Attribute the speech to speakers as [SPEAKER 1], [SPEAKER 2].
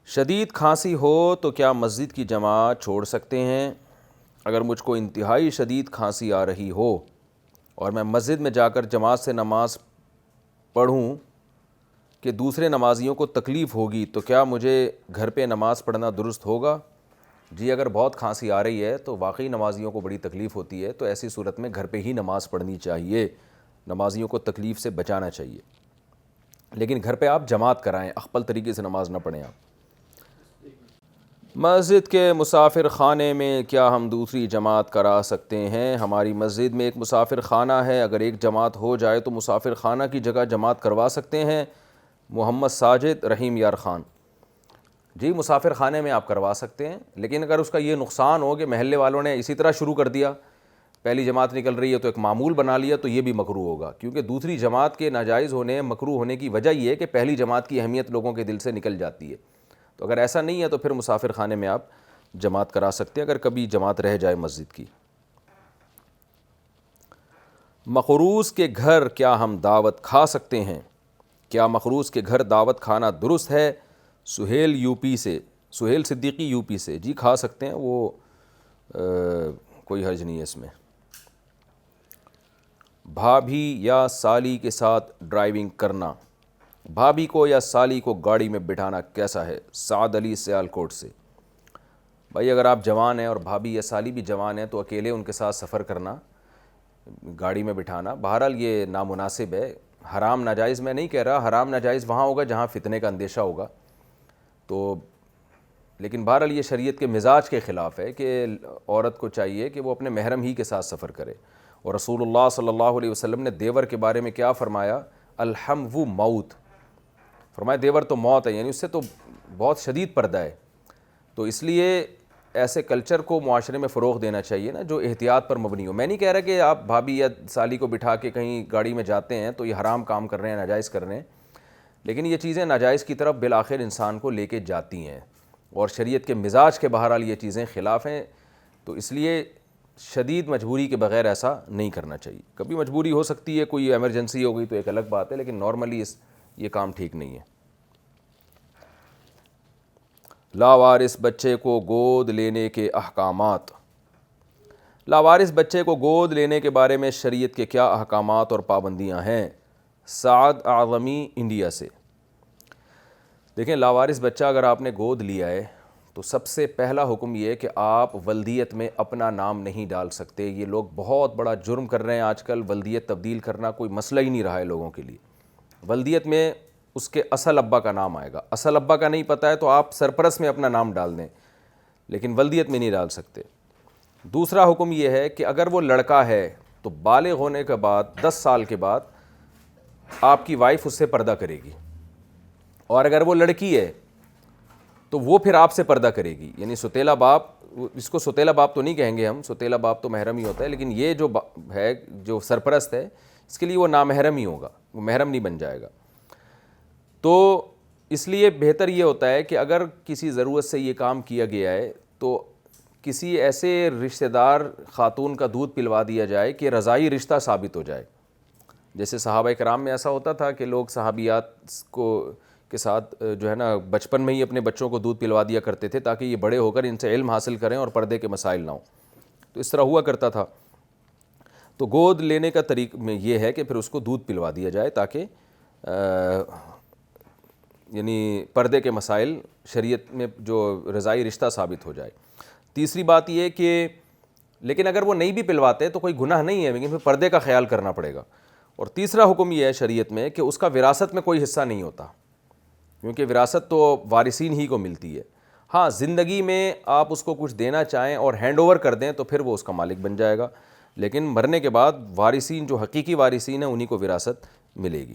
[SPEAKER 1] شدید کھانسی ہو تو کیا مسجد کی جماعت چھوڑ سکتے ہیں؟ اگر مجھ کو انتہائی شدید کھانسی آ رہی ہو اور میں مسجد میں جا کر جماعت سے نماز پڑھوں کہ دوسرے نمازیوں کو تکلیف ہوگی تو کیا مجھے گھر پہ نماز پڑھنا درست ہوگا؟ جی اگر بہت کھانسی آ رہی ہے تو واقعی نمازیوں کو بڑی تکلیف ہوتی ہے، تو ایسی صورت میں گھر پہ ہی نماز پڑھنی چاہیے، نمازیوں کو تکلیف سے بچانا چاہیے، لیکن گھر پہ آپ جماعت کرائیں، اخپل طریقے سے نماز نہ پڑھیں آپ۔ مسجد کے مسافر خانے میں کیا ہم دوسری جماعت کرا سکتے ہیں؟ ہماری مسجد میں ایک مسافر خانہ ہے، اگر ایک جماعت ہو جائے تو مسافر خانہ کی جگہ جماعت کروا سکتے ہیں۔ محمد ساجد رحیم یار خان۔ جی مسافر خانے میں آپ کروا سکتے ہیں، لیکن اگر اس کا یہ نقصان ہو کہ محلے والوں نے اسی طرح شروع کر دیا، پہلی جماعت نکل رہی ہے تو ایک معمول بنا لیا، تو یہ بھی مکروہ ہوگا، کیونکہ دوسری جماعت کے ناجائز ہونے، مکروہ ہونے کی وجہ یہ ہے کہ پہلی جماعت کی اہمیت لوگوں کے دل سے نکل جاتی ہے۔ تو اگر ایسا نہیں ہے تو پھر مسافر خانے میں آپ جماعت کرا سکتے ہیں اگر کبھی جماعت رہ جائے مسجد کی۔ مخروس کے گھر کیا ہم دعوت کھا سکتے ہیں؟ کیا مخروس کے گھر دعوت کھانا درست ہے؟ سہیل یو پی سے، سہیل صدیقی یو پی سے۔ جی کھا سکتے ہیں، وہ کوئی حرج نہیں ہے اس میں۔ بھابھی یا سالی کے ساتھ ڈرائیونگ کرنا، بھابھی کو یا سالی کو گاڑی میں بٹھانا کیسا ہے؟ سعد علی سیالکوٹ سے۔ بھائی اگر آپ جوان ہیں اور بھابھی یا سالی بھی جوان ہیں تو اکیلے ان کے ساتھ سفر کرنا، گاڑی میں بٹھانا بہرحال یہ نامناسب ہے۔ حرام ناجائز میں نہیں کہہ رہا، حرام ناجائز وہاں ہوگا جہاں فتنے کا اندیشہ ہوگا، تو لیکن بہرحال یہ شریعت کے مزاج کے خلاف ہے کہ عورت کو چاہیے کہ وہ اپنے محرم ہی کے ساتھ سفر کرے۔ اور رسول اللہ صلی اللہ علیہ وسلم نے دیور کے بارے میں کیا فرمایا؟ الحمو موت، فرمایا دیور تو موت ہے، یعنی اس سے تو بہت شدید پردہ ہے۔ تو اس لیے ایسے کلچر کو معاشرے میں فروغ دینا چاہیے نا جو احتیاط پر مبنی ہو۔ میں نہیں کہہ رہا کہ آپ بھابھی یا سالی کو بٹھا کے کہیں گاڑی میں جاتے ہیں تو یہ حرام کام کر رہے ہیں، ناجائز کر رہے ہیں، لیکن یہ چیزیں ناجائز کی طرف بالآخر انسان کو لے کے جاتی ہیں، اور شریعت کے مزاج کے بہرحال یہ چیزیں خلاف ہیں، تو اس لیے شدید مجبوری کے بغیر ایسا نہیں کرنا چاہیے۔ کبھی مجبوری ہو سکتی ہے، کوئی ایمرجنسی ہو گئی تو ایک الگ بات ہے، لیکن نارملی یہ کام ٹھیک نہیں ہے۔ لاوارث بچے کو گود لینے کے احکامات، لاوارث بچے کو گود لینے کے بارے میں شریعت کے کیا احکامات اور پابندیاں ہیں؟ سعد اعظمی انڈیا سے۔ دیکھیں لاوارث بچہ اگر آپ نے گود لیا ہے تو سب سے پہلا حکم یہ ہے کہ آپ ولدیت میں اپنا نام نہیں ڈال سکتے۔ یہ لوگ بہت بڑا جرم کر رہے ہیں آج کل، ولدیت تبدیل کرنا کوئی مسئلہ ہی نہیں رہا ہے لوگوں کے لیے۔ ولدیت میں اس کے اصل ابا کا نام آئے گا، اصل ابا کا نہیں پتہ ہے تو آپ سرپرست میں اپنا نام ڈال دیں، لیکن ولدیت میں نہیں ڈال سکتے۔ دوسرا حکم یہ ہے کہ اگر وہ لڑکا ہے تو بالغ ہونے کے بعد 10 سال کے بعد آپ کی وائف اس سے پردہ کرے گی، اور اگر وہ لڑکی ہے تو وہ پھر آپ سے پردہ کرے گی، یعنی ستیلا باپ، اس کو ستیلا باپ تو نہیں کہیں گے ہم، ستیلا باپ تو محرم ہی ہوتا ہے، لیکن یہ جو ہے جو سرپرست ہے اس کے لیے وہ نامحرم ہی ہوگا، وہ محرم نہیں بن جائے گا۔ تو اس لیے بہتر یہ ہوتا ہے کہ اگر کسی ضرورت سے یہ کام کیا گیا ہے تو کسی ایسے رشتہ دار خاتون کا دودھ پلوا دیا جائے کہ رضائی رشتہ ثابت ہو جائے۔ جیسے صحابہ کرام میں ایسا ہوتا تھا کہ لوگ صحابیات کے ساتھ جو ہے نا بچپن میں ہی اپنے بچوں کو دودھ پلوا دیا کرتے تھے تاکہ یہ بڑے ہو کر ان سے علم حاصل کریں اور پردے کے مسائل نہ ہوں، تو اس طرح ہوا کرتا تھا۔ تو گود لینے کا طریقہ میں یہ ہے کہ پھر اس کو دودھ پلوا دیا جائے تاکہ یعنی پردے کے مسائل شریعت میں جو رضائی رشتہ ثابت ہو جائے۔ تیسری بات یہ کہ لیکن اگر وہ نہیں بھی پلواتے تو کوئی گناہ نہیں ہے، لیکن پھر پردے کا خیال کرنا پڑے گا۔ اور تیسرا حکم یہ ہے شریعت میں کہ اس کا وراثت میں کوئی حصہ نہیں ہوتا، کیونکہ وراثت تو وارثین ہی کو ملتی ہے۔ ہاں زندگی میں آپ اس کو کچھ دینا چاہیں اور ہینڈ اوور کر دیں تو پھر وہ اس کا مالک بن جائے گا، لیکن مرنے کے بعد وارثین جو حقیقی وارثین ہیں انہی کو وراثت ملے گی۔